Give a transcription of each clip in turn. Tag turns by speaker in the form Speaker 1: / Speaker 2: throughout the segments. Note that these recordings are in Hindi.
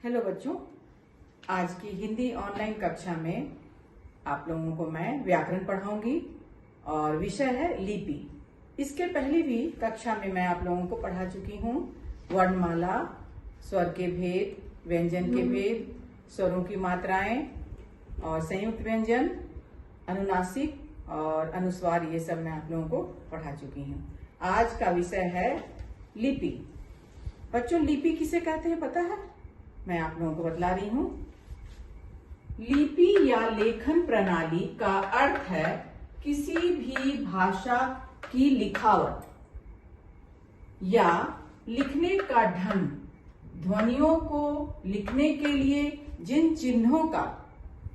Speaker 1: हेलो बच्चों, आज की हिंदी ऑनलाइन कक्षा में आप लोगों को मैं व्याकरण पढ़ाऊंगी और विषय है लिपि। इसके पहले भी कक्षा में मैं आप लोगों को पढ़ा चुकी हूँ वर्णमाला, स्वर के भेद, व्यंजन के भेद, स्वरों की मात्राएं और संयुक्त व्यंजन, अनुनासिक और अनुस्वार, ये सब मैं आप लोगों को पढ़ा चुकी हूँ। आज का विषय है लिपि। बच्चों, लिपि किसे कहते हैं पता है? मैं आप लोगों को बतला रही हूं। लिपि या लेखन प्रणाली का अर्थ है किसी भी भाषा की लिखावट या लिखने का ढंग। ध्वनियों को लिखने के लिए जिन चिन्हों का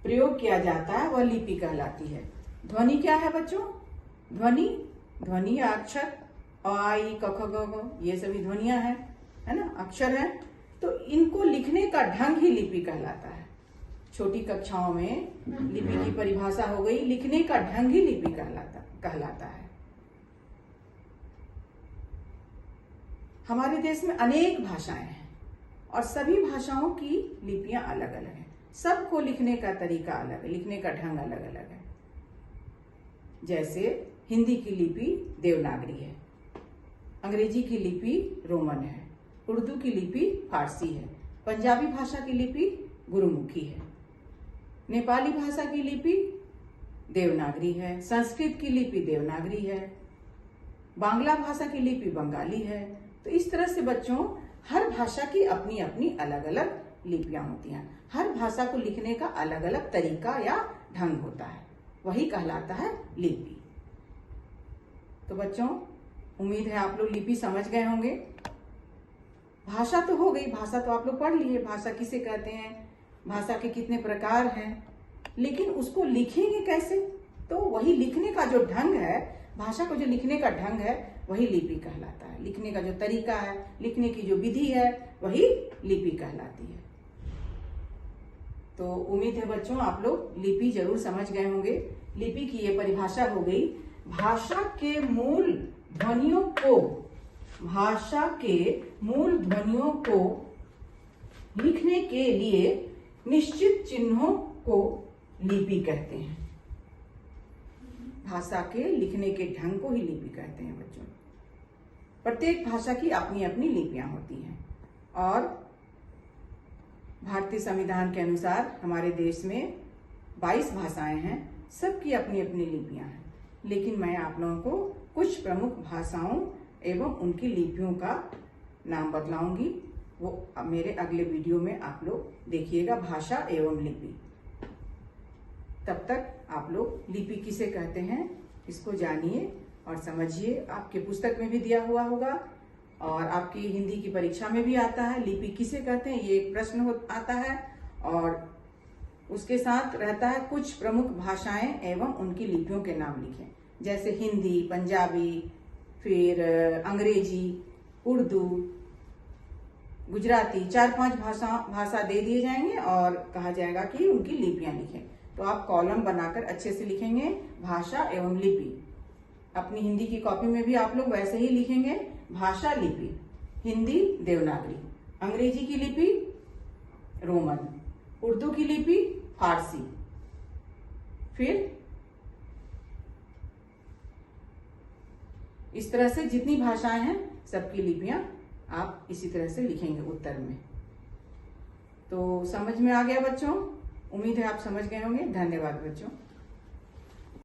Speaker 1: प्रयोग किया जाता है वह लिपि कहलाती है। ध्वनि क्या है बच्चों? ध्वनि या अक्षर अ, आ, इ, क, ख, ग, घ, ये सभी ध्वनियां हैं, है ना, अक्षर हैं। तो इनको लिखने का ढंग ही लिपि कहलाता है। छोटी कक्षाओं में लिपि की परिभाषा हो गई, लिखने का ढंग ही लिपि कहलाता है। हमारे देश में अनेक भाषाएं हैं और सभी भाषाओं की लिपियां अलग अलग हैं। सबको लिखने का तरीका अलग है, लिखने का ढंग अलग अलग है। जैसे हिंदी की लिपि देवनागरी है, अंग्रेजी की लिपि रोमन है, उर्दू की लिपि फारसी है, पंजाबी भाषा की लिपि गुरुमुखी है, नेपाली भाषा की लिपि देवनागरी है, संस्कृत की लिपि देवनागरी है, बांग्ला भाषा की लिपि बंगाली है। तो इस तरह से बच्चों, हर भाषा की अपनी अपनी अलग अलग लिपियां होती हैं। हर भाषा को लिखने का अलग अलग तरीका या ढंग होता है, वही कहलाता है लिपि। तो बच्चों, उम्मीद है आप लोग लिपि समझ गए होंगे। भाषा तो हो गई, भाषा तो आप लोग पढ़ लिए, भाषा किसे कहते हैं, भाषा के कितने प्रकार हैं, लेकिन उसको लिखेंगे कैसे? तो वही लिखने का जो ढंग है, भाषा को जो लिखने का ढंग है वही लिपि कहलाता है। लिखने का जो तरीका है, लिखने की जो विधि है, वही लिपि कहलाती है। तो उम्मीद है बच्चों आप लोग लिपि जरूर समझ गए होंगे। लिपि की ये परिभाषा हो गई, भाषा के मूल ध्वनियों को लिखने के लिए निश्चित चिन्हों को लिपि कहते हैं। भाषा के लिखने के ढंग को ही लिपि कहते हैं बच्चों। प्रत्येक भाषा की अपनी अपनी लिपियां होती हैं और भारतीय संविधान के अनुसार हमारे देश में 22 भाषाएं हैं, सबकी अपनी अपनी लिपियां हैं। लेकिन मैं आप लोगों को कुछ प्रमुख भाषाओं एवं उनकी लिपियों का नाम बतलाऊंगी, वो मेरे अगले वीडियो में आप लोग देखिएगा, भाषा एवं लिपि। तब तक आप लोग लिपि किसे कहते हैं इसको जानिए और समझिए। आपके पुस्तक में भी दिया हुआ होगा और आपकी हिंदी की परीक्षा में भी आता है, लिपि किसे कहते हैं ये एक प्रश्न आता है। और उसके साथ रहता है कुछ प्रमुख भाषाएं एवं उनकी लिपियों के नाम लिखें, जैसे हिंदी, पंजाबी, फिर अंग्रेजी, उर्दू, गुजराती, 4-5 भाषा दे दिए जाएंगे और कहा जाएगा कि उनकी लिपियां लिखें। तो आप कॉलम बनाकर अच्छे से लिखेंगे भाषा एवं लिपि। अपनी हिंदी की कॉपी में भी आप लोग वैसे ही लिखेंगे, भाषा लिपि, हिंदी देवनागरी, अंग्रेजी की लिपि रोमन, उर्दू की लिपि फारसी, फिर इस तरह से जितनी भाषाएं हैं सबकी लिपियां आप इसी तरह से लिखेंगे उत्तर में। तो समझ में आ गया बच्चों? उम्मीद है आप समझ गए होंगे। धन्यवाद बच्चों।